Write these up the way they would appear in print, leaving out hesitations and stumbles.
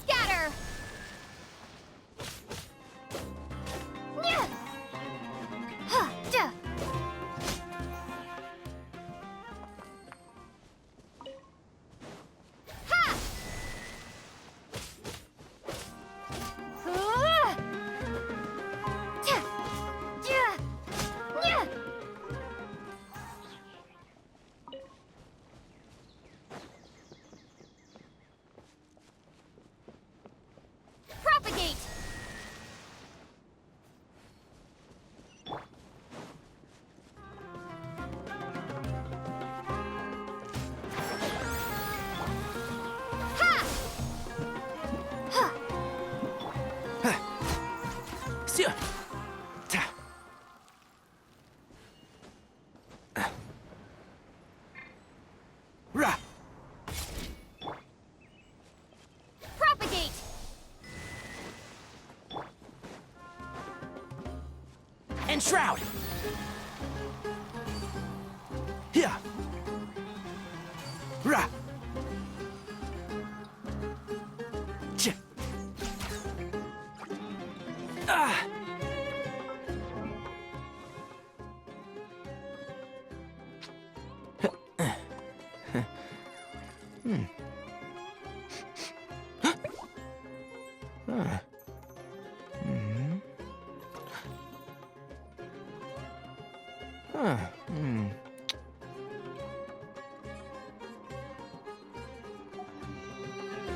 Scatter! Nya! Huh, duh. Ha! Huh! Tja! Ja! Nya! Propagate! Ha! Huh. Sia. Ta. Ra. Propagate! Enshroud. Here. Ra. Ch. Ah.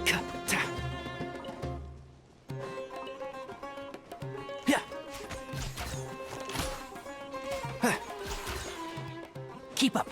Ka-ta. Yeah. Huh. Keep up.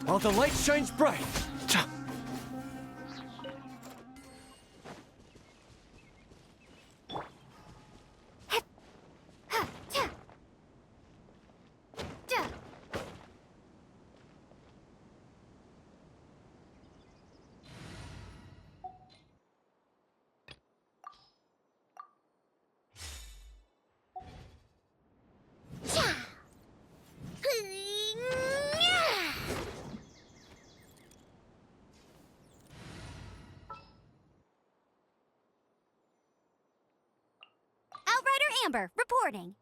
While the light shines bright. Cha. Amber, reporting.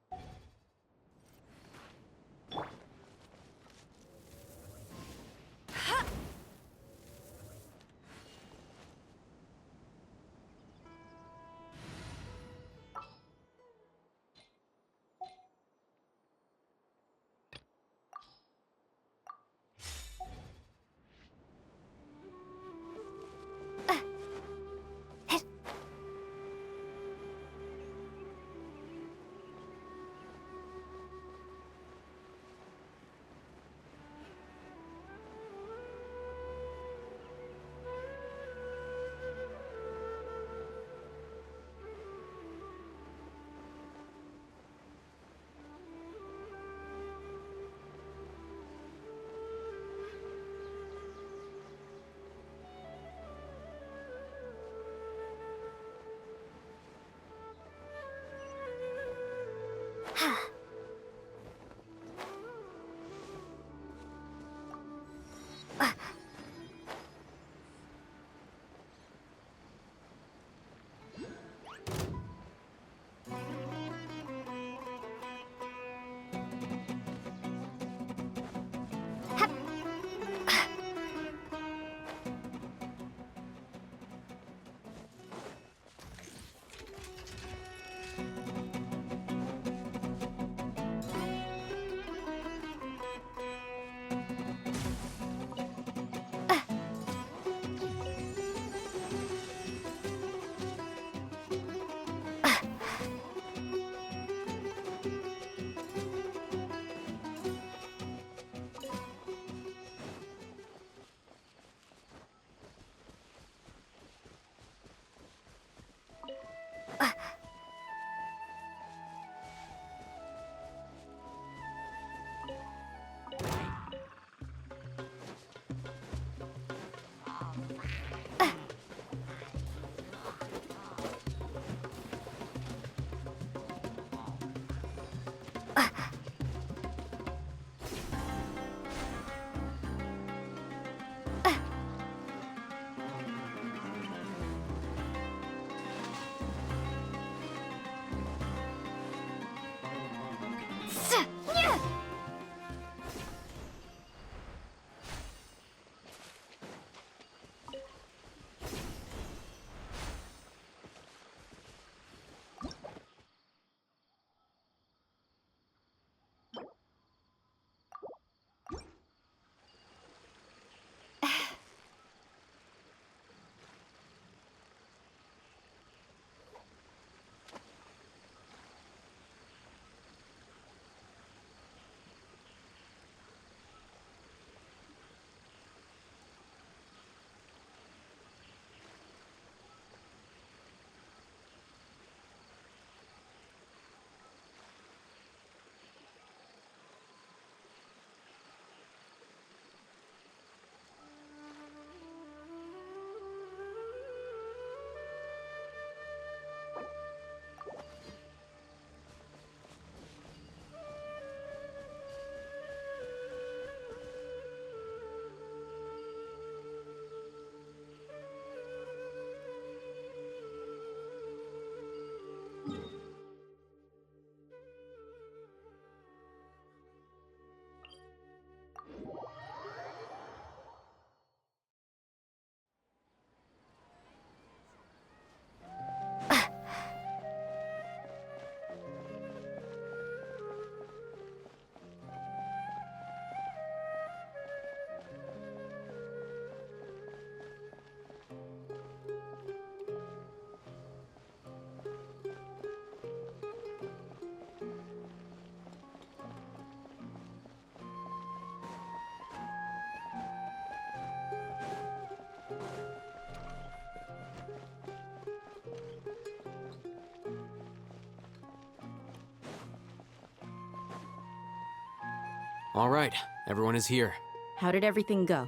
All right, everyone is here. How did everything go?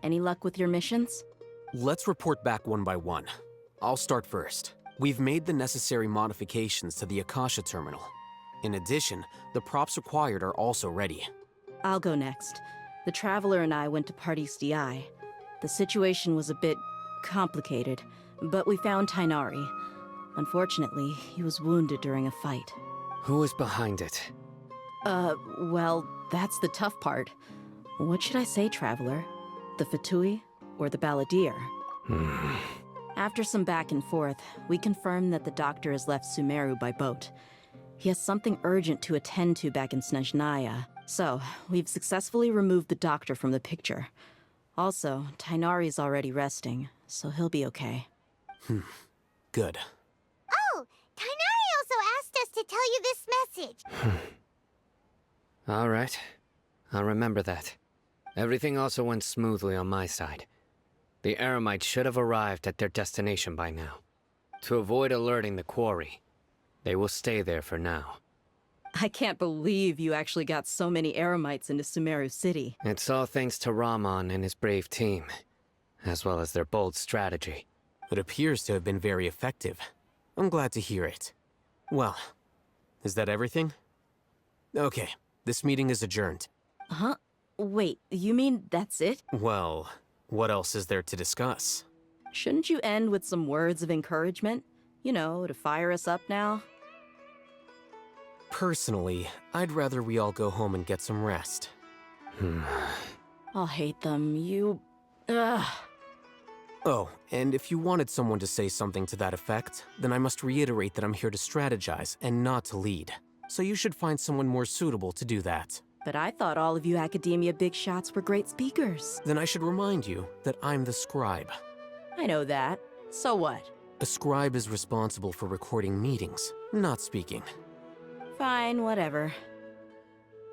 Any luck with your missions? Let's report back one by one. I'll start first. We've made the necessary modifications to the Akasha terminal. In addition, the props required are also ready. I'll go next. The Traveler and I went to Party's DI. The situation was a bit complicated, but we found Tainari. Unfortunately, he was wounded during a fight. Who is behind it? Well, that's the tough part. What should I say, Traveler? The Fatui or the Balladeer? After some back and forth, we confirmed that the doctor has left Sumeru by boat. He has something urgent to attend to back in Snezhnaya, so we've successfully removed the doctor from the picture. Also, Tainari's already resting, so he'll be okay. Good. Oh, Tainari also asked us to tell you this message. All right. I'll remember that. Everything also went smoothly on my side. The Eremites should have arrived at their destination by now. To avoid alerting the quarry, they will stay there for now. I can't believe you actually got so many Eremites into Sumeru City. It's all thanks to Rahman and his brave team, as well as their bold strategy. It appears to have been very effective. I'm glad to hear it. Well, is that everything? Okay, this meeting is adjourned. Huh? Wait, you mean that's it? Well, what else is there to discuss? Shouldn't you end with some words of encouragement? You know, to fire us up now? Personally, I'd rather we all go home and get some rest. I'll hate them. Ugh. Oh, and if you wanted someone to say something to that effect, then I must reiterate that I'm here to strategize and not to lead. So you should find someone more suitable to do that. But I thought all of you academia big shots were great speakers. Then I should remind you that I'm the scribe. I know that. So what? A scribe is responsible for recording meetings, not speaking. Fine, whatever.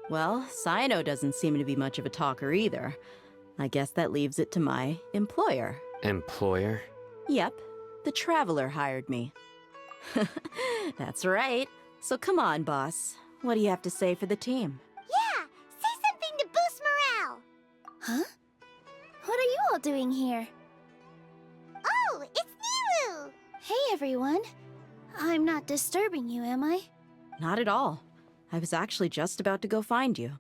Well, Cyno doesn't seem to be much of a talker either. I guess that leaves it to my employer. Employer? Yep, the Traveler hired me. That's right. So come on, boss. What do you have to say for the team? Yeah, say something to boost morale. Huh? What are you all doing here? Oh, it's Nilu! Hey, everyone. I'm not disturbing you, am I? Not at all. I was actually just about to go find you.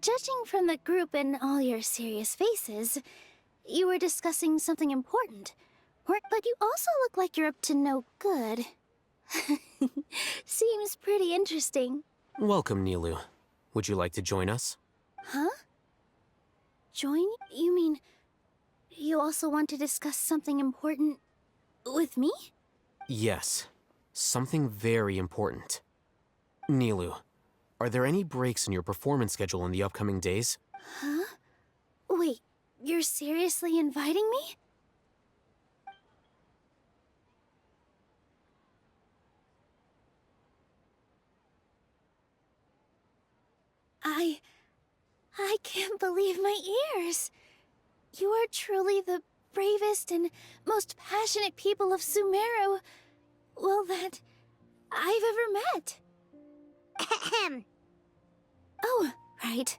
Judging from the group and all your serious faces, you were discussing something important. But you also look like you're up to no good. Seems pretty interesting. Welcome, Nilu. Would you like to join us? Huh? Join? You mean you also want to discuss something important with me? Yes. Something very important. Nilu, are there any breaks in your performance schedule in the upcoming days? Huh? Wait, you're seriously inviting me? I can't believe my ears. You are truly the bravest and most passionate people of Sumeru, well, that I've ever met. Ahem. Oh, right.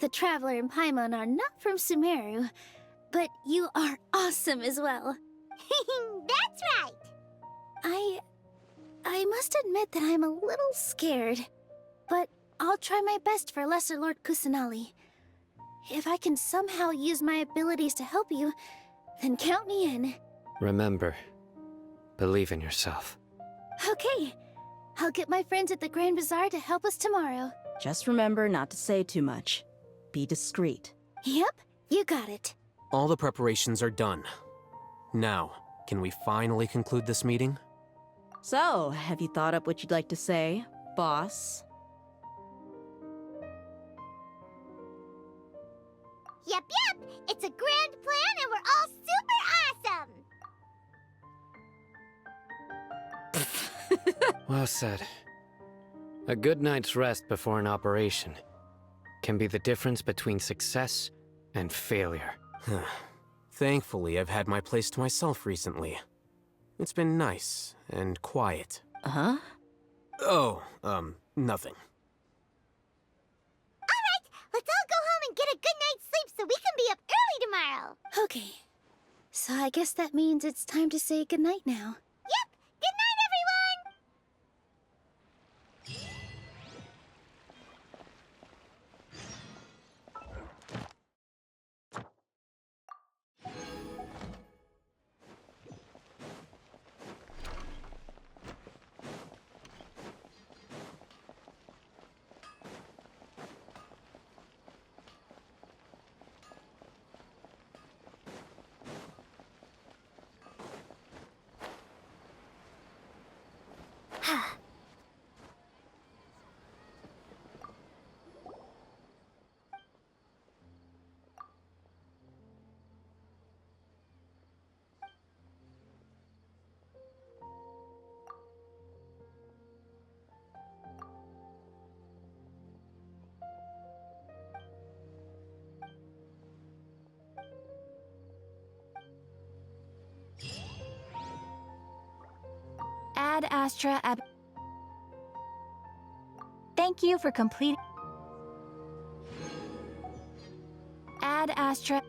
The Traveler and Paimon are not from Sumeru, but you are awesome as well. That's right! I must admit that I'm a little scared, but I'll try my best for Lesser Lord Kusanali. If I can somehow use my abilities to help you, then count me in. Remember, believe in yourself. Okay, I'll get my friends at the Grand Bazaar to help us tomorrow. Just remember not to say too much. Be discreet. Yep, you got it. All the preparations are done. Now, can we finally conclude this meeting? So, have you thought up what you'd like to say, boss? Yep, it's a grand plan and we're all super awesome! Well said. A good night's rest before an operation can be the difference between success and failure. Thankfully, I've had my place to myself recently. It's been nice and quiet. Huh? Oh, nothing. Let's all go home and get a good night's sleep so we can be up early tomorrow! Okay, so I guess that means it's time to say goodnight now. Yep! Good night, everyone! Ad Astra Ab. Thank you for completing. Ad Astra.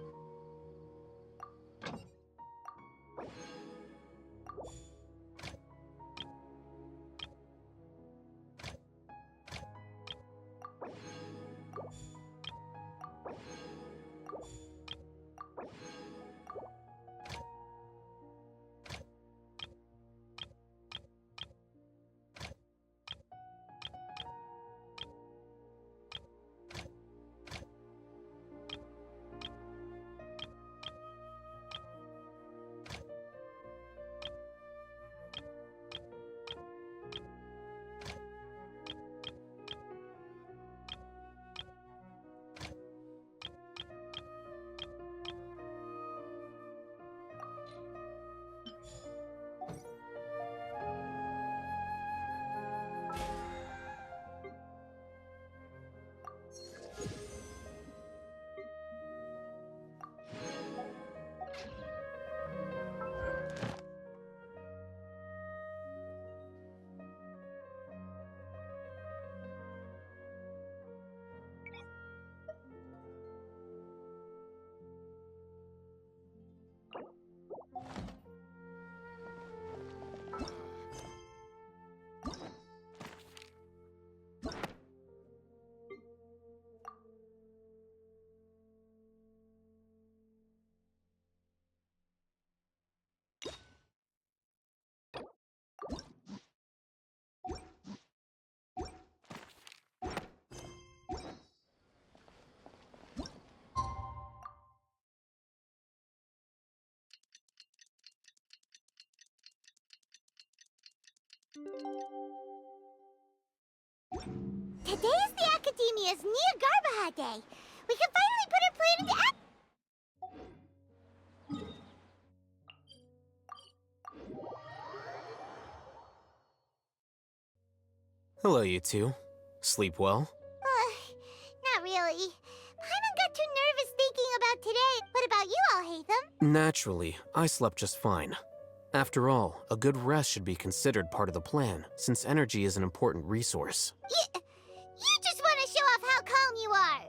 Today is the Academia's Niagarbaha Day. We can finally put our plan into action. Hello, you two. Sleep well? Not really. Paimon got too nervous thinking about today. What about you, Alhaitham? Naturally, I slept just fine. After all, a good rest should be considered part of the plan, since energy is an important resource. You just want to show off how calm you are.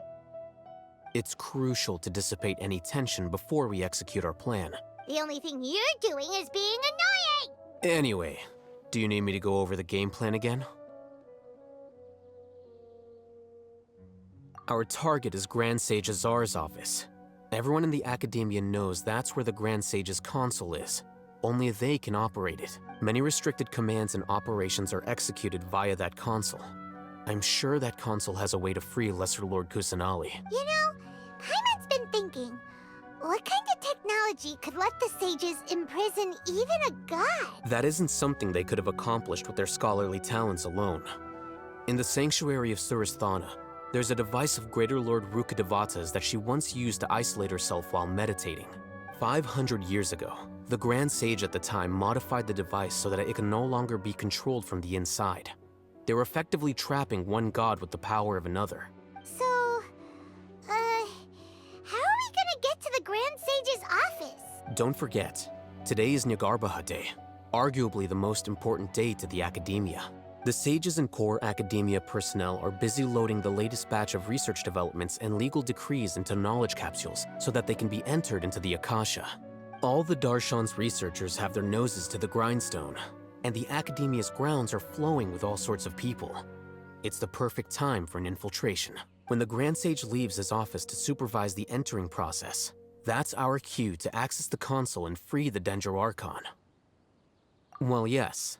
It's crucial to dissipate any tension before we execute our plan. The only thing you're doing is being annoying. Anyway, do you need me to go over the game plan again? Our target is Grand Sage Azar's office. Everyone in the Academia knows that's where the Grand Sage's console is. Only they can operate it. Many restricted commands and operations are executed via that console. I'm sure that console has a way to free Lesser Lord Kusanali. You know, Paimon's been thinking, what kind of technology could let the sages imprison even a god? That isn't something they could have accomplished with their scholarly talents alone. In the Sanctuary of Suristhana, there's a device of Greater Lord Rukkhadevata's that she once used to isolate herself while meditating. 500 years ago, the Grand Sage at the time modified the device so that it can no longer be controlled from the inside. They were effectively trapping one god with the power of another. So, how are we gonna get to the Grand Sage's office? Don't forget, today is Niagarbaha Day, arguably the most important day to the Academia. The sages and core Academia personnel are busy loading the latest batch of research developments and legal decrees into knowledge capsules so that they can be entered into the Akasha. All the Darshan's researchers have their noses to the grindstone, and the Academia's grounds are flowing with all sorts of people. It's the perfect time for an infiltration. When the Grand Sage leaves his office to supervise the entering process, that's our cue to access the console and free the Dendro Archon. Well, yes.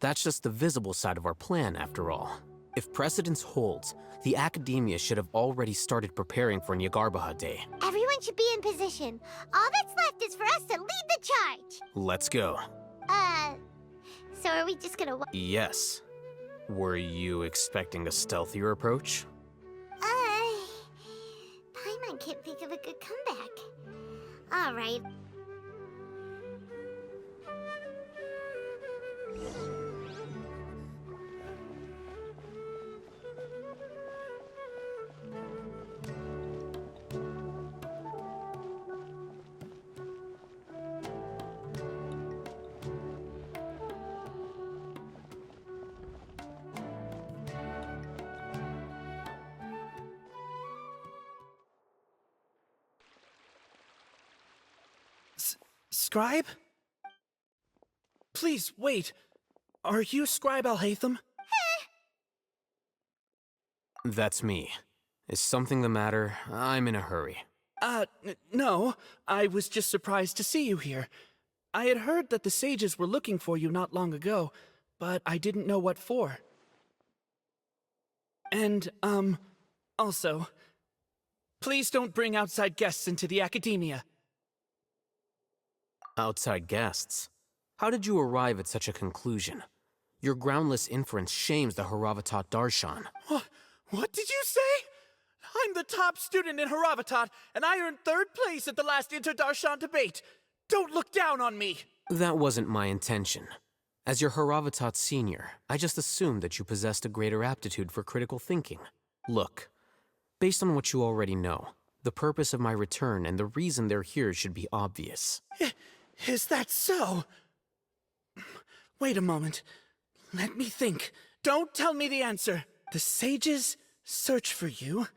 That's just the visible side of our plan, after all. If precedence holds, the Academia should have already started preparing for Niagarbaha Day. Everyone should be in position. All that's left is for us to lead the charge. Let's go. So are we just gonna Yes. Were you expecting a stealthier approach? Paimon can't think of a good comeback. Alright. Scribe? Please, wait. Are you Scribe Alhaitham? That's me. Is something the matter? I'm in a hurry. No. I was just surprised to see you here. I had heard that the sages were looking for you not long ago, but I didn't know what for. And, also, please don't bring outside guests into the academia. Outside guests? How did you arrive at such a conclusion? Your groundless inference shames the Haravatat Darshan. What did you say? I'm the top student in Haravatat, and I earned 3rd place at the last Inter-Darshan debate. Don't look down on me! That wasn't my intention. As your Haravatat senior, I just assumed that you possessed a greater aptitude for critical thinking. Look, based on what you already know, the purpose of my return and the reason they're here should be obvious. Is that so? Wait a moment. Let me think. Don't tell me the answer. The sages search for you.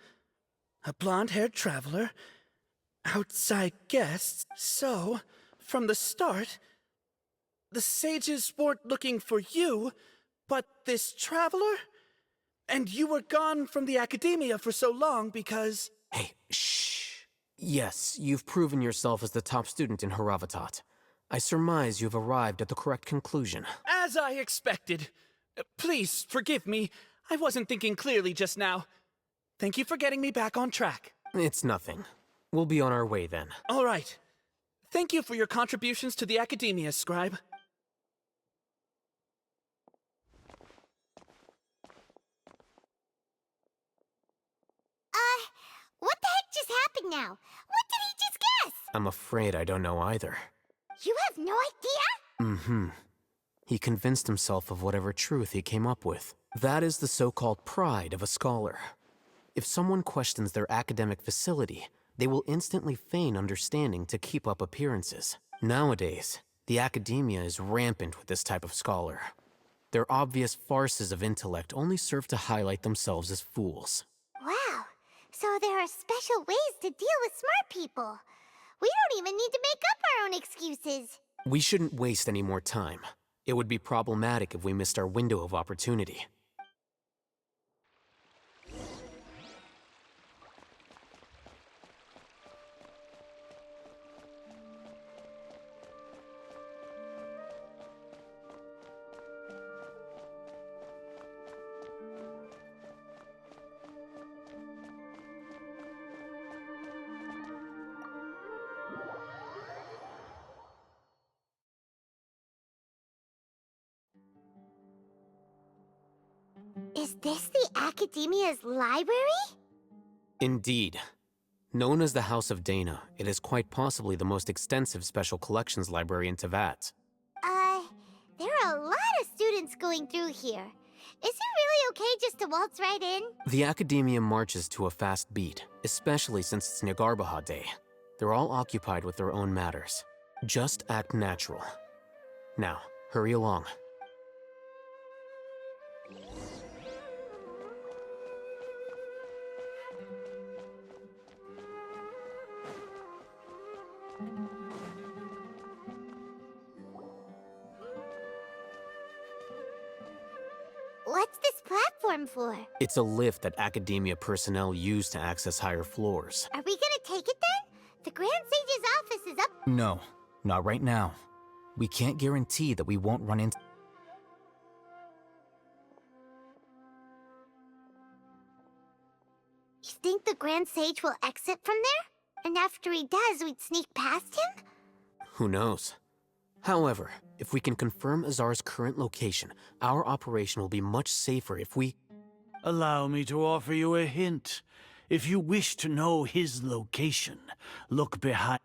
A blonde-haired traveler. Outside guests. So, from the start, the sages weren't looking for you, but this traveler? And you were gone from the academia for so long because... Hey, shh. Yes, you've proven yourself as the top student in Haravatat. I surmise you've arrived at the correct conclusion. As I expected. Please, forgive me. I wasn't thinking clearly just now. Thank you for getting me back on track. It's nothing. We'll be on our way then. All right. Thank you for your contributions to the academia, Scribe. What the heck just happened now? What did he just guess? I'm afraid I don't know either. You have no idea? Mm-hmm. He convinced himself of whatever truth he came up with. That is the so-called pride of a scholar. If someone questions their academic facility, they will instantly feign understanding to keep up appearances. Nowadays, the academia is rampant with this type of scholar. Their obvious farces of intellect only serve to highlight themselves as fools. Wow. So there are special ways to deal with smart people. We don't even need to make up our own excuses. We shouldn't waste any more time. It would be problematic if we missed our window of opportunity. Is this the Academia's library? Indeed. Known as the House of Dana, it is quite possibly the most extensive special collections library in Teyvat. There are a lot of students going through here. Is it really okay just to waltz right in? The Academia marches to a fast beat, especially since it's Nyargarbaha Day. They're all occupied with their own matters. Just act natural. Now, hurry along. What's this platform for? It's a lift that Academia personnel use to access higher floors. Are we gonna take it then? The Grand Sage's office is up. No, not right now. We can't guarantee that we won't run into... You think the Grand Sage will exit from there? And after he does, we'd sneak past him? Who knows? However, if we can confirm Azar's current location, our operation will be much safer if we... Allow me to offer you a hint. If you wish to know his location, look behind...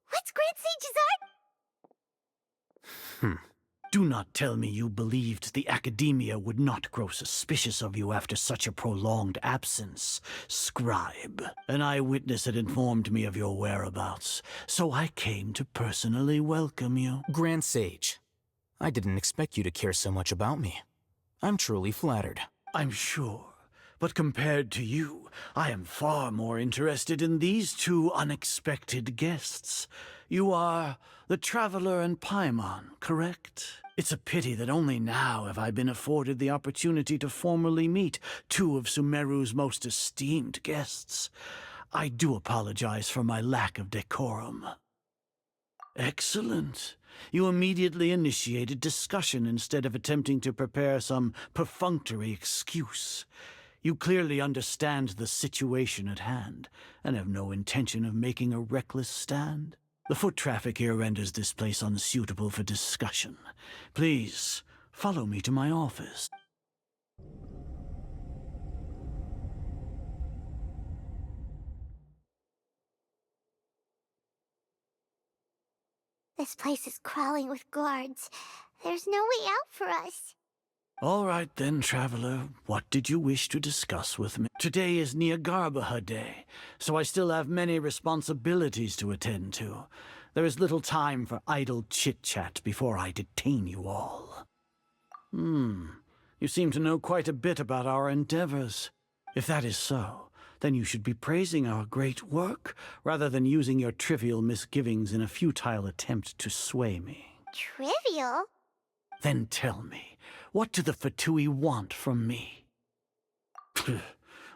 What's Grand Sage's art? Do not tell me you believed the Academia would not grow suspicious of you after such a prolonged absence, Scribe. An eyewitness had informed me of your whereabouts, so I came to personally welcome you. Grand Sage, I didn't expect you to care so much about me. I'm truly flattered. I'm sure. But compared to you, I am far more interested in these two unexpected guests. You are the Traveler and Paimon, correct? It's a pity that only now have I been afforded the opportunity to formally meet two of Sumeru's most esteemed guests. I do apologize for my lack of decorum. Excellent. You immediately initiated discussion instead of attempting to prepare some perfunctory excuse. You clearly understand the situation at hand, and have no intention of making a reckless stand. The foot traffic here renders this place unsuitable for discussion. Please, follow me to my office. This place is crawling with guards. There's no way out for us. All right then, Traveler. What did you wish to discuss with me? Today is Niagarbaha Day, so I still have many responsibilities to attend to. There is little time for idle chit-chat before I detain you all. You seem to know quite a bit about our endeavors. If that is so, then you should be praising our great work, rather than using your trivial misgivings in a futile attempt to sway me. Trivial? Then tell me, what do the Fatui want from me?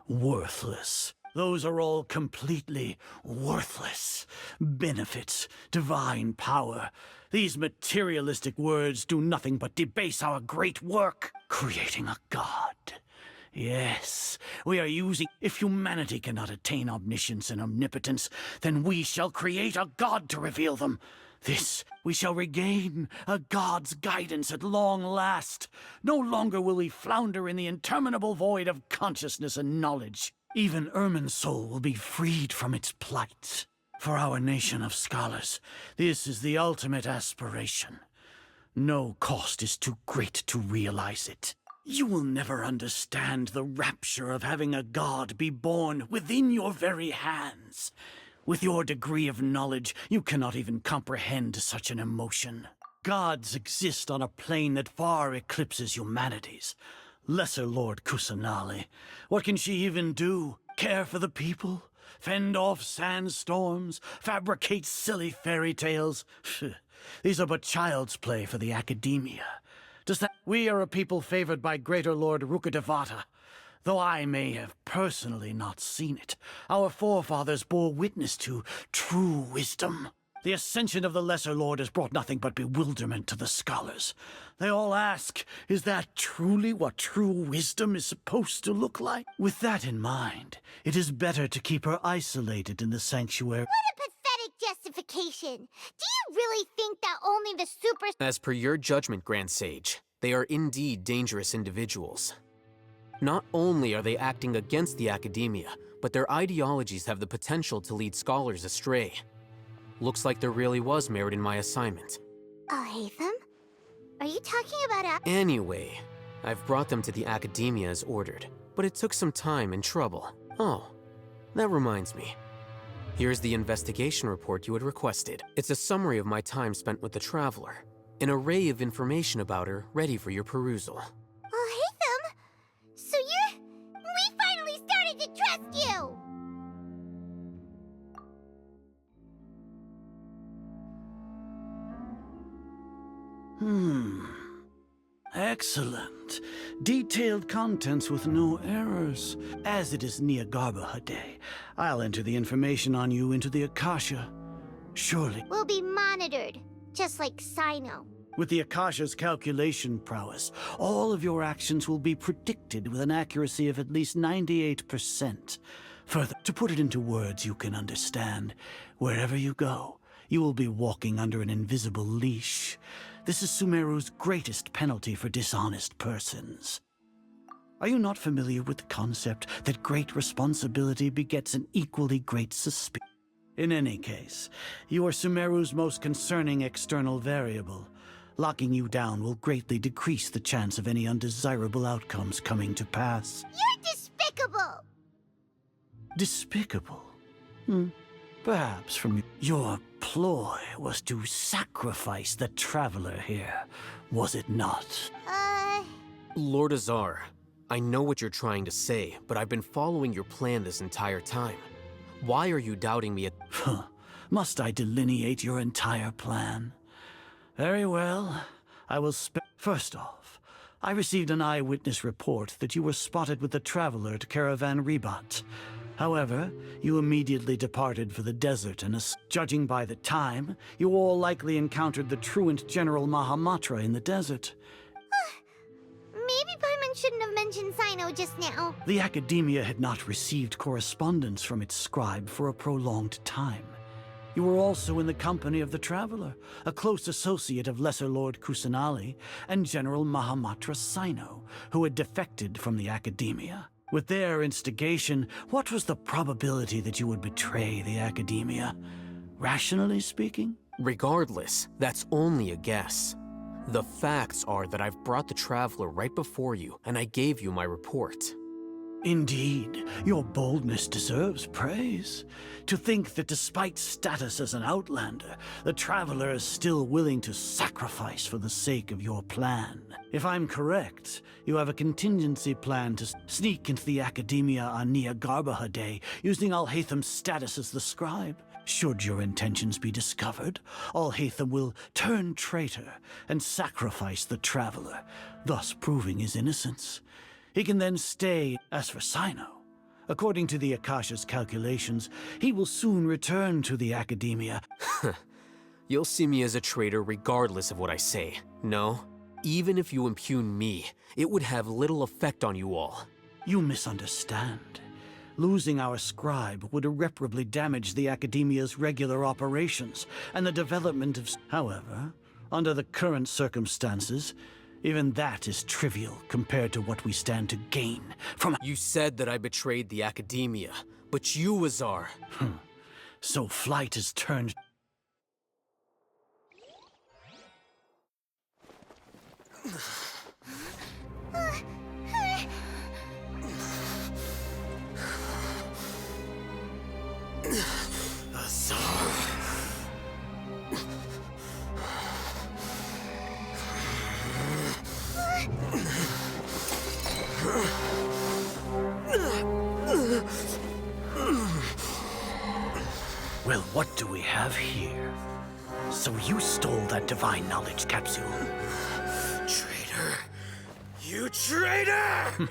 Worthless. Those are all completely worthless. Benefits, divine power. These materialistic words do nothing but debase our great work, creating a god. Yes, we are using... If humanity cannot attain omniscience and omnipotence, then we shall create a god to reveal them. This we shall regain, a god's guidance at long last. No longer will we flounder in the interminable void of consciousness and knowledge. Even Irminsul will be freed from its plight. For our nation of scholars, this is the ultimate aspiration. No cost is too great to realize it. You will never understand the rapture of having a god be born within your very hands. With your degree of knowledge, you cannot even comprehend such an emotion. Gods exist on a plane that far eclipses humanity's. Lesser Lord Kusanali, what can she even do? Care for the people? Fend off sandstorms? Fabricate silly fairy tales? These are but child's play for the Academia. Does that... We are a people favored by Greater Lord Rukadevata. Though I may have personally not seen it, our forefathers bore witness to true wisdom. The ascension of the Lesser Lord has brought nothing but bewilderment to the scholars. They all ask, is that truly what true wisdom is supposed to look like? With that in mind, it is better to keep her isolated in the sanctuary. What a pathetic justification. Do you really think that only the super... As per your judgment, Grand Sage, they are indeed dangerous individuals. Not only are they acting against the Academia, but their ideologies have the potential to lead scholars astray. Looks like there really was merit in my assignment. Hatham? Are you talking about Anyway, I've brought them to the Academia as ordered, but it took some time and trouble. Oh, that reminds me. Here's the investigation report you had requested. It's a summary of my time spent with the Traveler. An array of information about her ready for your perusal. Hatham? So we finally started to trust you! Excellent. Detailed contents with no errors. As it is Niagarbaha Day, I'll enter the information on you into the Akasha. Surely. We'll be monitored, just like Sino. With the Akasha's calculation prowess, all of your actions will be predicted with an accuracy of at least 98%. Further, to put it into words you can understand, wherever you go, You will be walking under an invisible leash. This is Sumeru's greatest penalty for dishonest persons. Are you not familiar with the concept that great responsibility begets an equally great suspicion? In any case, you are Sumeru's most concerning external variable. Locking you down will greatly decrease the chance of any undesirable outcomes coming to pass. You're despicable! Despicable? Perhaps from your ploy was to sacrifice the traveler here, was it not? Lord Azar, I know what you're trying to say, but I've been following your plan this entire time. Why are you doubting me? Must I delineate your entire plan? Very well. I will First off, I received an eyewitness report that you were spotted with the traveler at Caravan Ribat. However, you immediately departed for the desert, and judging by the time, you all likely encountered the truant General Mahamatra in the desert. Maybe Paimon shouldn't have mentioned Sino just now. The Academia had not received correspondence from its scribe for a prolonged time. You were also in the company of the Traveler, a close associate of Lesser Lord Kusanali and General Mahamatra Sino, who had defected from the Academia. With their instigation, what was the probability that you would betray the Academia? Rationally speaking? Regardless, that's only a guess. The facts are that I've brought the Traveler right before you, and I gave you my report. Indeed, your boldness deserves praise. To think that despite status as an outlander, the Traveler is still willing to sacrifice for the sake of your plan. If I'm correct, you have a contingency plan to sneak into the Academia on Nia Garbaha Day, using Alhaitham's status as the scribe. Should your intentions be discovered, Alhaitham will turn traitor and sacrifice the Traveler, thus proving his innocence. He can then stay. As for Sino, according to the Akasha's calculations, he will soon return to the Academia. You'll see me as a traitor regardless of what I say. No, even if you impugn me, it would have little effect on you all. You misunderstand. Losing our scribe would irreparably damage the Academia's regular operations and the development of... However, under the current circumstances, even that is trivial compared to what we stand to gain from... You said that I betrayed the Academia, but you, Azar... So flight has turned... Well, what do we have here? So you stole that divine knowledge capsule? Traitor! You traitor!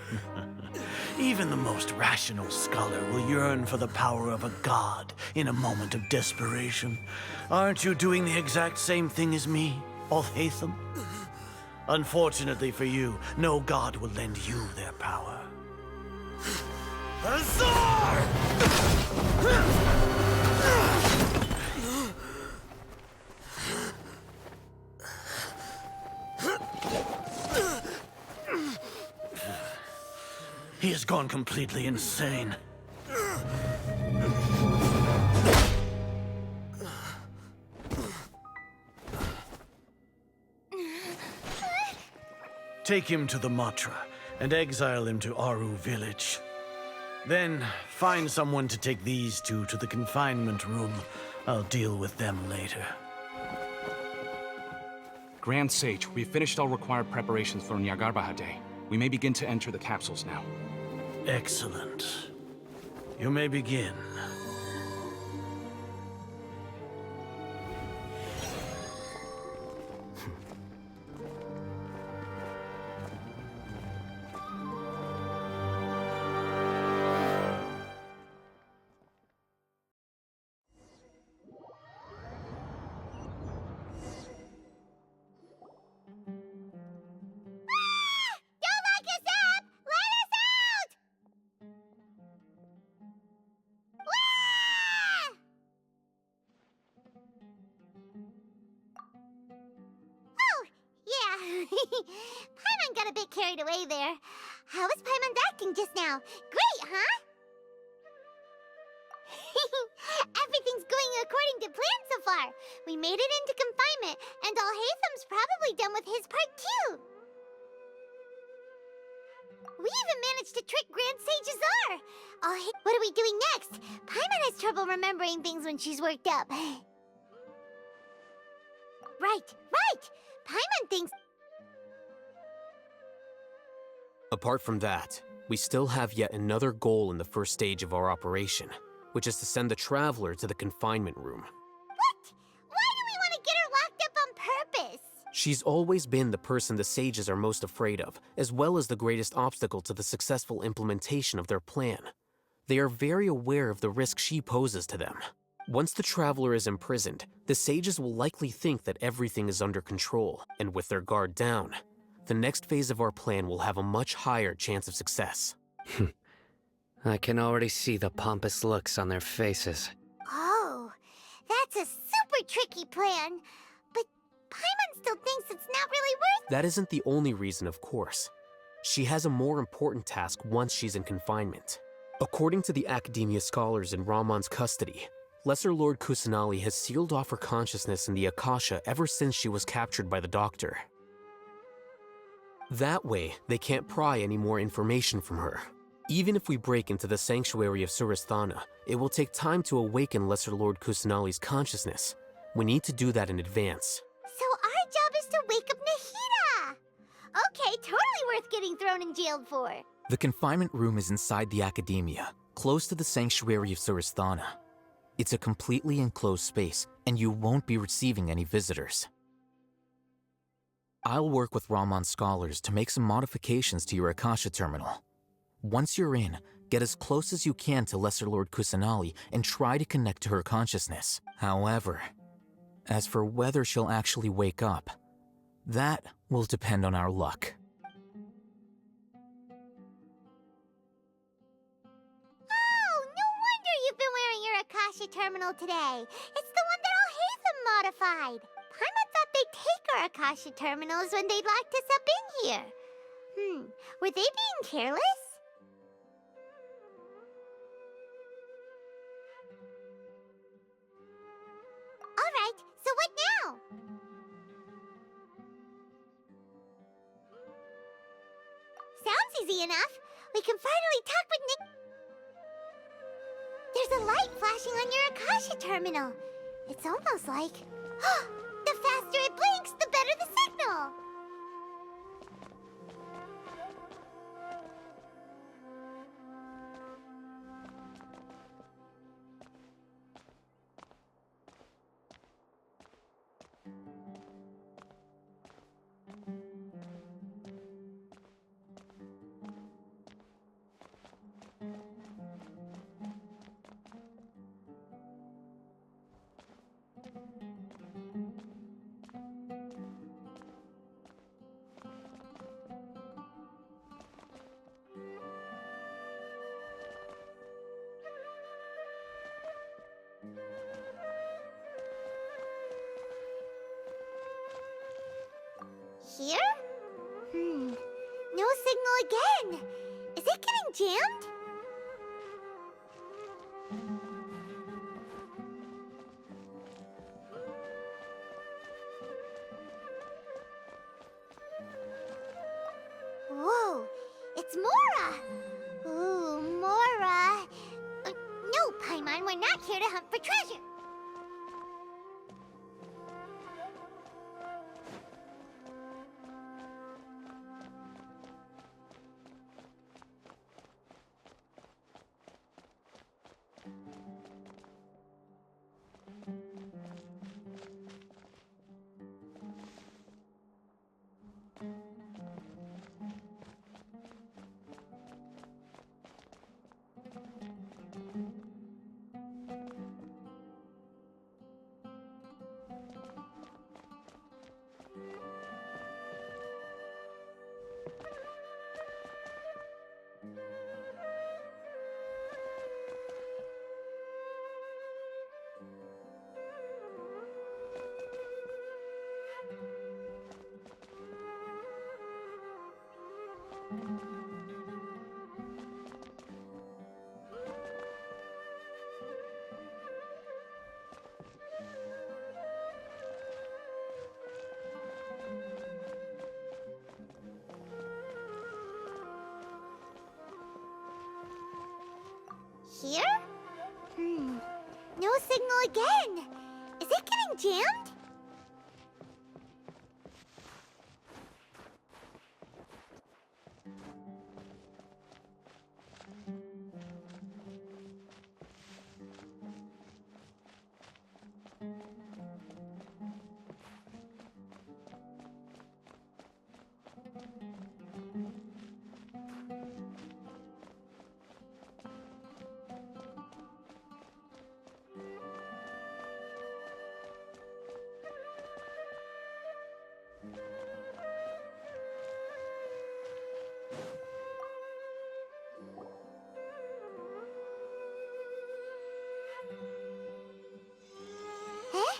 Even the most rational scholar will yearn for the power of a god in a moment of desperation. Aren't you doing the exact same thing as me, Alhaitham? Unfortunately for you, no god will lend you their power. Azar! He has gone completely insane. Take him to the Matra and exile him to Aru village. Then find someone to take these two to the confinement room. I'll deal with them later. Grand Sage, we've finished all required preparations for Nyagarbha Day. We may begin to enter the capsules now. Excellent. You may begin. Don't lock us up! Let us out! Paimon got a bit carried away there. How was Paimon's acting just now? Great, huh? Everything's going according to plan so far. We made it into confinement, and Alhaitham's probably done with his part too. We even managed to trick Grand Sage Azar. What are we doing next? Paimon has trouble remembering things when she's worked up. Right. Paimon thinks... Apart from that, we still have yet another goal in the first stage of our operation, which is to send the Traveler to the confinement room. What? Why do we want to get her locked up on purpose? She's always been the person the sages are most afraid of, as well as the greatest obstacle to the successful implementation of their plan. They are very aware of the risk she poses to them. Once the Traveler is imprisoned, the sages will likely think that everything is under control, and with their guard down, the next phase of our plan will have a much higher chance of success. I can already see the pompous looks on their faces. Oh, that's a super tricky plan. But Paimon still thinks it's not really worth... That isn't the only reason, of course. She has a more important task once she's in confinement. According to the Academia scholars in Ramon's custody, Lesser Lord Kusanali has sealed off her consciousness in the Akasha ever since she was captured by the Doctor. That way, they can't pry any more information from her. Even if we break into the sanctuary of Surasthana, it will take time to awaken Lesser Lord Kusanali's consciousness. We need to do that in advance. So our job is to wake up Nahida! Okay, totally worth getting thrown and jailed for. The confinement room is inside the Academia, close to the sanctuary of Surasthana. It's a completely enclosed space, and you won't be receiving any visitors. I'll work with Ramon's scholars to make some modifications to your Akasha terminal. Once you're in, get as close as you can to Lesser Lord Kusanali and try to connect to her consciousness. However, as for whether she'll actually wake up, that will depend on our luck. Oh, no wonder you've been wearing your Akasha terminal today. It's the one that Alhaitham modified. Paimon thought they'd take our Akasha terminals when they locked us up in here. Were they being careless? Alright, so what now? Sounds easy enough. We can finally talk with Nick. There's a light flashing on your Akasha terminal. It's almost like... the faster it blinks, the better the signal! Here? No signal again. Is it getting jammed? Whoa, it's Mora! Ooh, Mora. No, Paimon, we're not here to hunt for treasure. Here? No signal again. Is it getting jammed? Huh?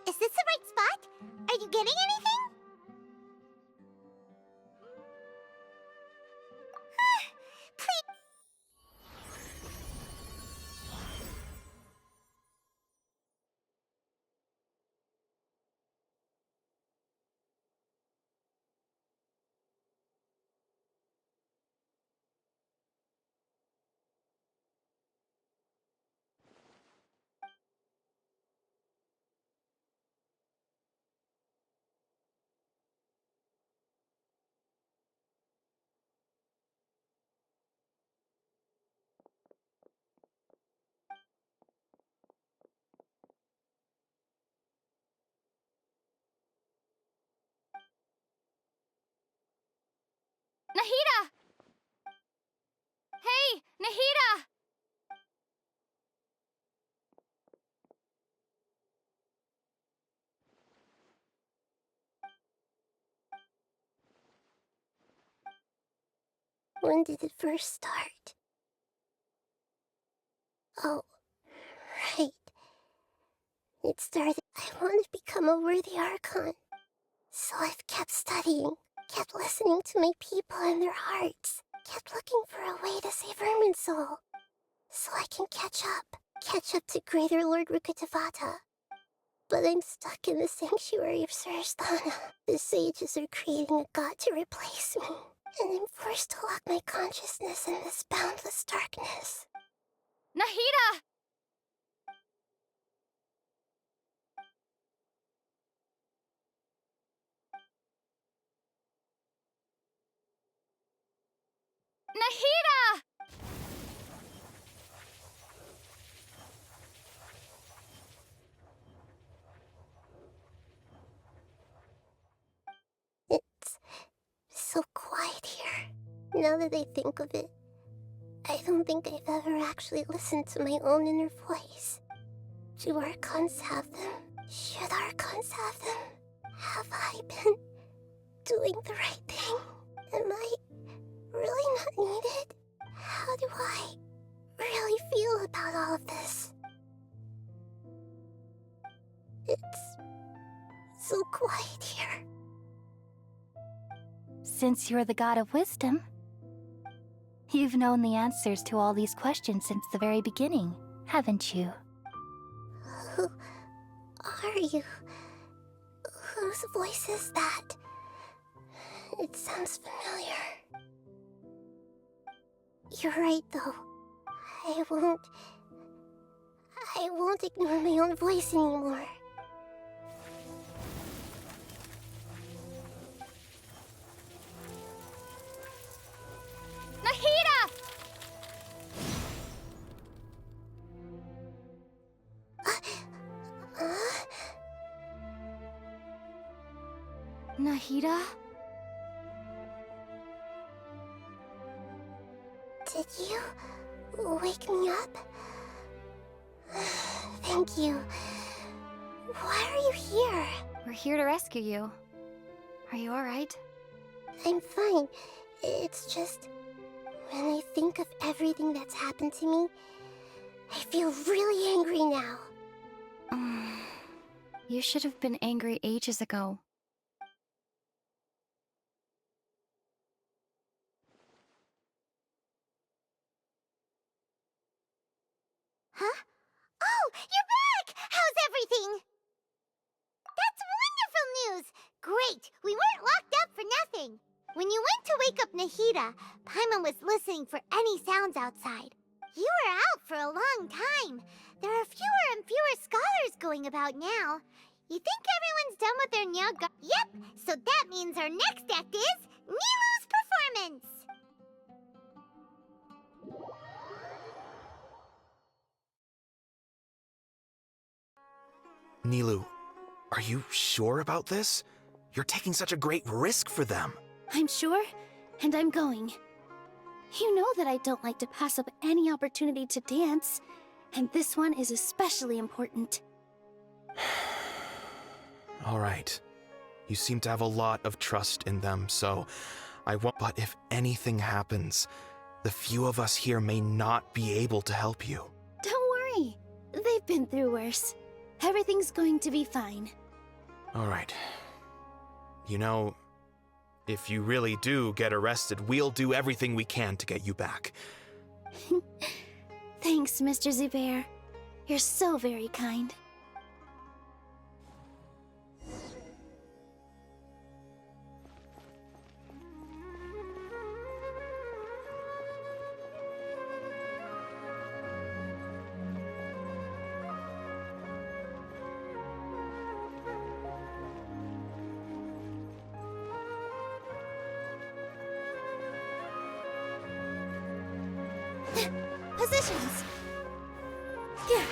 Is this the right spot? Are you getting anything? Please. Nahida! Hey, Nahida! When did it first start? Oh, right. It started. I want to become a worthy Archon. So I've kept studying, kept listening to my people and their hearts, kept looking for a way to save Irminsul. So I can catch up to Greater Lord Rukkhadevata. But I'm stuck in the sanctuary of Sarasthana. The sages are creating a god to replace me, and I'm forced to lock my consciousness in this boundless darkness. Nahida! Nahida! It's so quiet here. Now that I think of it, I don't think I've ever actually listened to my own inner voice. Do Archons have them? Should Archons have them? Have I been doing the right thing? Am I really not needed? How do I really feel about all of this? It's so quiet here. Since you're the god of wisdom, you've known the answers to all these questions since the very beginning, haven't you? Who are you? Whose voice is that? It sounds familiar. You're right, though. I won't ignore my own voice anymore. Nahida! Nahida? Did you wake me up? Thank you. Why are you here? We're here to rescue you. Are you alright? I'm fine. It's just, when I think of everything that's happened to me, I feel really angry now. You should have been angry ages ago. Huh? Oh, you're back! How's everything? That's wonderful news! Great! We weren't locked up for nothing! When you went to wake up Nahida, Paimon was listening for any sounds outside. You were out for a long time. There are fewer and fewer scholars going about now. You think everyone's done with their Nyaga? Yep, so that means our next act is Nilu's performance. Nilu, are you sure about this? You're taking such a great risk for them. I'm sure, and I'm going. You know that I don't like to pass up any opportunity to dance, and this one is especially important. All right. You seem to have a lot of trust in them, so I won't. But if anything happens, the few of us here may not be able to help you. Don't worry. They've been through worse. Everything's going to be fine. All right. You know, if you really do get arrested, we'll do everything we can to get you back. Thanks, Mr. Zubair. You're so very kind. Positions. Yeah.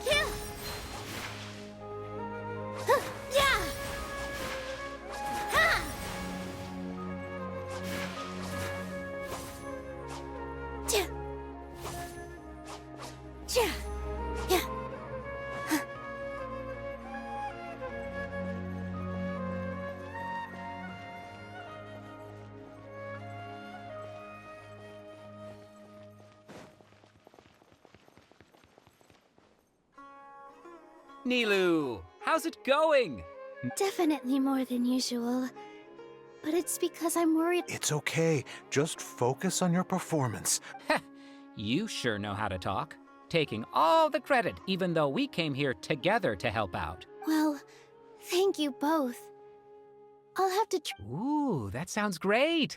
Yeah. Yeah. Ha. Yeah. Yeah. Yeah. Nilu, how's it going? Definitely more than usual. But it's because I'm worried. It's okay. Just focus on your performance. You sure know how to talk. Taking all the credit, even though we came here together to help out. Well, thank you both. I'll have to Ooh, that sounds great.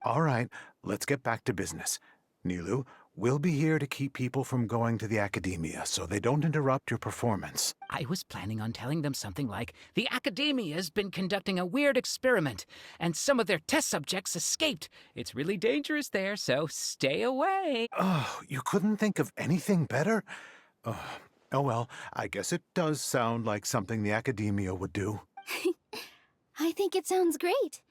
All right, let's get back to business. Nilu, we'll be here to keep people from going to the academia so they don't interrupt your performance. I was planning on telling them something like, the Academia's been conducting a weird experiment, and some of their test subjects escaped. It's really dangerous there, so stay away. Oh, you couldn't think of anything better? Oh well, I guess it does sound like something the academia would do. I think it sounds great.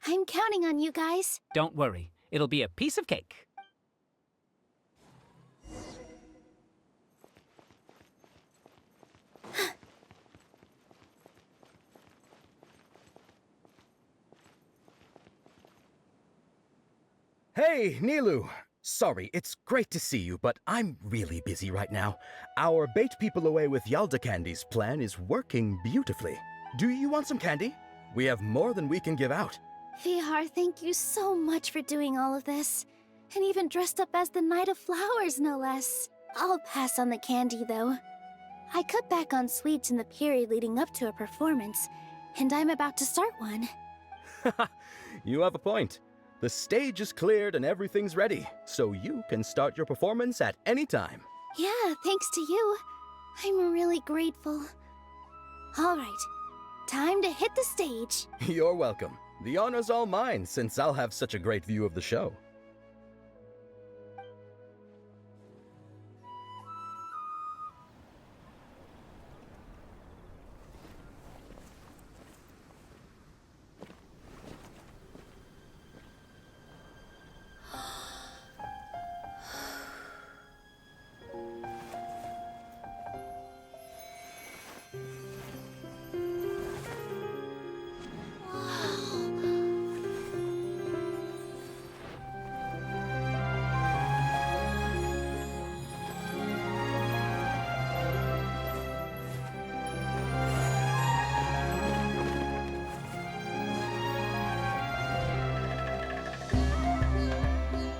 I'm counting on you guys. Don't worry, it'll be a piece of cake. Hey, Nilu! Sorry, it's great to see you, but I'm really busy right now. Our Bait People Away with Yalda Candies plan is working beautifully. Do you want some candy? We have more than we can give out. Vihar, thank you so much for doing all of this. And even dressed up as the Knight of Flowers, no less. I'll pass on the candy, though. I cut back on sweets in the period leading up to a performance, and I'm about to start one. You have a point. The stage is cleared and everything's ready, so you can start your performance at any time. Yeah, thanks to you. I'm really grateful. All right, time to hit the stage. You're welcome. The honor's all mine, since I'll have such a great view of the show.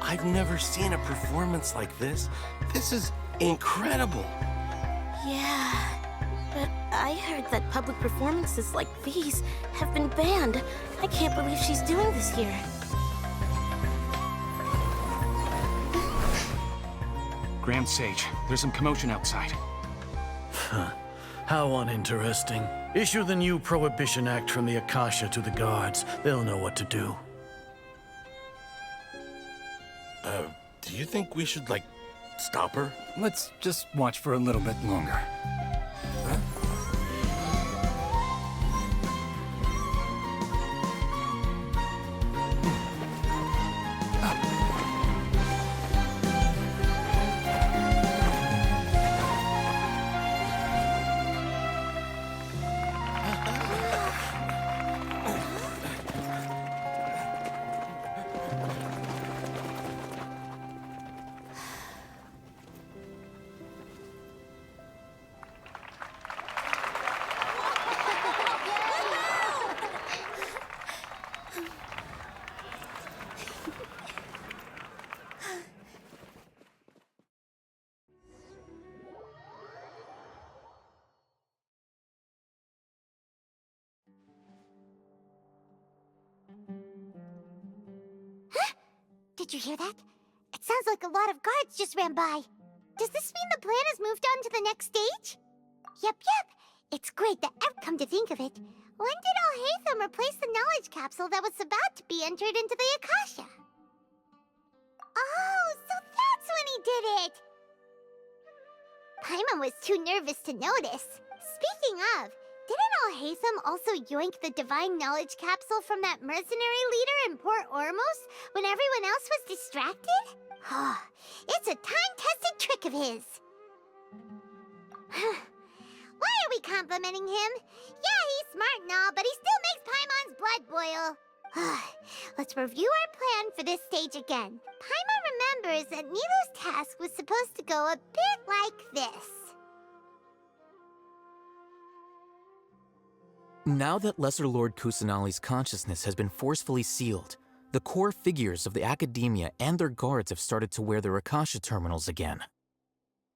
I've never seen a performance like this. This is incredible. Yeah, but I heard that public performances like these have been banned. I can't believe she's doing this here. Grand Sage, there's some commotion outside. How uninteresting. Issue the new Prohibition Act from the Akasha to the guards. They'll know what to do. Do you think we should, like, stop her? Let's just watch for a little bit longer. Did you hear that? It sounds like a lot of guards just ran by. Does this mean the plan has moved on to the next stage? Yep. It's great that come to think of it. When did Alhaitham replace the knowledge capsule that was about to be entered into the Akasha? Oh, so that's when he did it! Paimon was too nervous to notice. Speaking of, didn't Alhaitham also yoink the divine knowledge capsule from that mercenary leader in Port Ormos when everyone else was distracted? It's a time-tested trick of his. Why are we complimenting him? Yeah, he's smart and all, but he still makes Paimon's blood boil. Let's review our plan for this stage again. Paimon remembers that Nilou's task was supposed to go a bit like this. Now that Lesser Lord Kusanali's consciousness has been forcefully sealed, the core figures of the academia and their guards have started to wear their Akasha terminals again.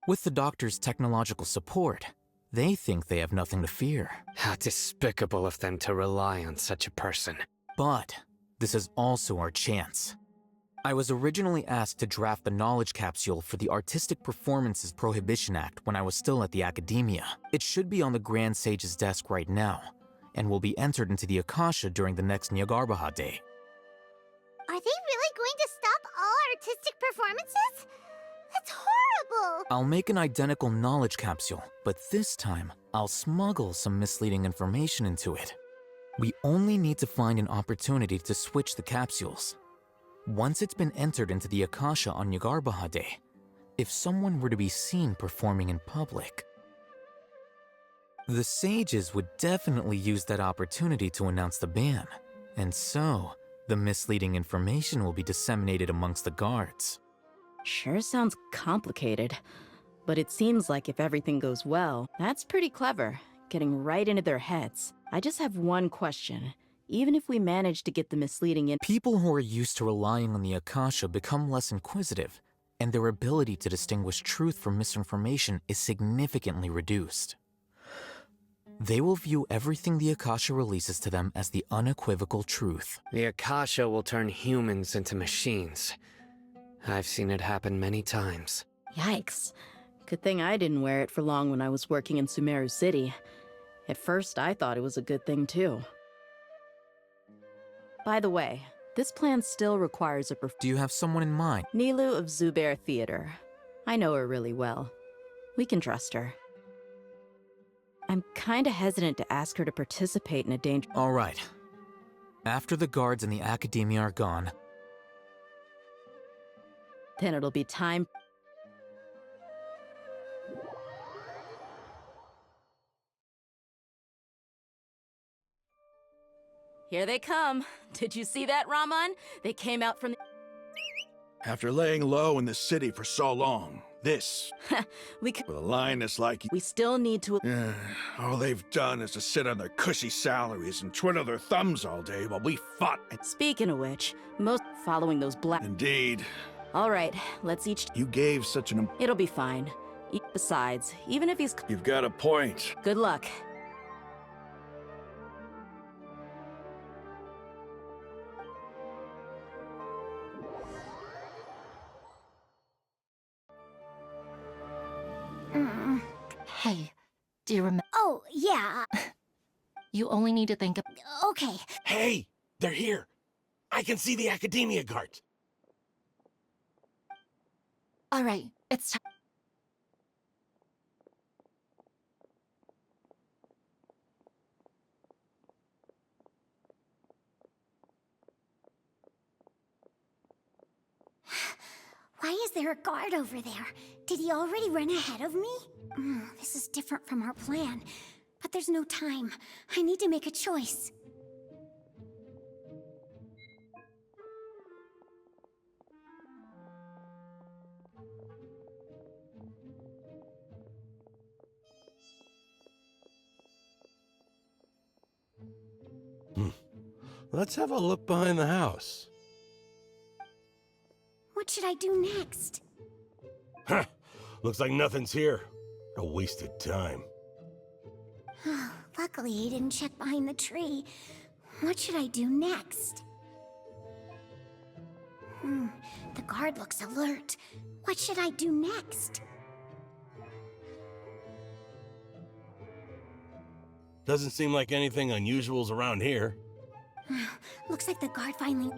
With the doctor's technological support, they think they have nothing to fear. How despicable of them to rely on such a person. But this is also our chance. I was originally asked to draft the knowledge capsule for the Artistic Performances Prohibition Act when I was still at the academia. It should be on the Grand Sage's desk right now, and will be entered into the Akasha during the next Nyargarbaha Day. Are they really going to stop all artistic performances? That's horrible! I'll make an identical knowledge capsule, but this time, I'll smuggle some misleading information into it. We only need to find an opportunity to switch the capsules. Once it's been entered into the Akasha on Nyargarbaha Day, if someone were to be seen performing in public, the sages would definitely use that opportunity to announce the ban, and so the misleading information will be disseminated amongst the guards. Sure sounds complicated, but it seems like if everything goes well, that's pretty clever, getting right into their heads. I just have one question. Even if we manage to get the misleading in— People who are used to relying on the Akasha become less inquisitive, and their ability to distinguish truth from misinformation is significantly reduced. They will view everything the Akasha releases to them as the unequivocal truth. The Akasha will turn humans into machines. I've seen it happen many times. Yikes. Good thing I didn't wear it for long when I was working in Sumeru City. At first, I thought it was a good thing too. By the way, this plan still requires a Do you have someone in mind? Nilou of Zubair Theater. I know her really well. We can trust her. I'm kinda hesitant to ask her to participate in a All right. After the guards and the academia are gone, then it'll be time. Here they come. Did you see that, Raman? They came out from the— After laying low in the city for so long, this, we could— with a lioness like you, we still need to— all they've done is to sit on their cushy salaries and twiddle their thumbs all day while we fought. Speaking of which, most following those black— Indeed. All right, let's each— You gave such an— It'll be fine. Besides, even if he's— You've got a point. Good luck. Hey, do you remember? Oh, yeah. You only need to think of. Okay. Hey, they're here. I can see the Academia guards. All right, it's time. Why is there a guard over there? Did he already run ahead of me? This is different from our plan. But there's no time. I need to make a choice. Let's have a look behind the house. What should I do next? Huh. Looks like nothing's here. A wasted time. Luckily, he didn't check behind the tree. What should I do next? The guard looks alert. What should I do next? Doesn't seem like anything unusual's around here. Looks like the guard finally...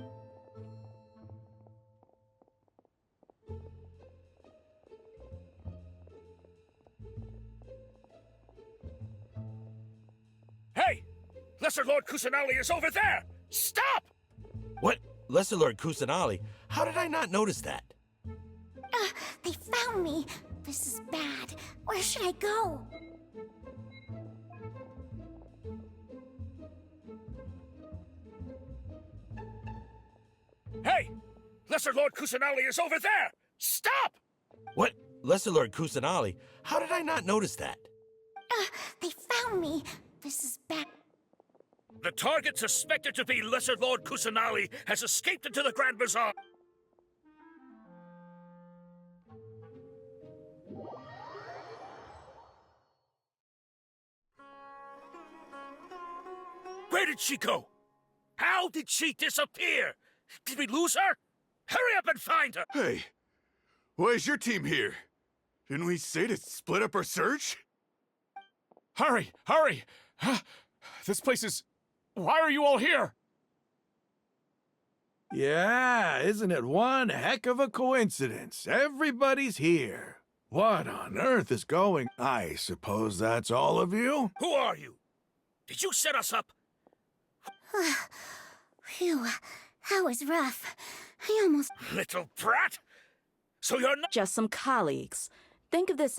Hey! Lesser Lord Kusanali is over there! Stop! What? Lesser Lord Kusanali? How did I not notice that? They found me! This is bad. Where should I go? Hey! Lesser Lord Kusanali is over there! Stop! What? Lesser Lord Kusanali? How did I not notice that? They found me! This is bad. The target suspected to be Lesser Lord Kusanali has escaped into the Grand Bazaar. Where did she go? How did she disappear? Did we lose her? Hurry up and find her! Hey, why is your team here? Didn't we say to split up our search? Hurry! Hurry! This place is... Why are you all here? Yeah, isn't it one heck of a coincidence? Everybody's here. What on earth is going... I suppose that's all of you? Who are you? Did you set us up? Phew, that was rough. I almost... Little brat! So you're not... Just some colleagues. Think of this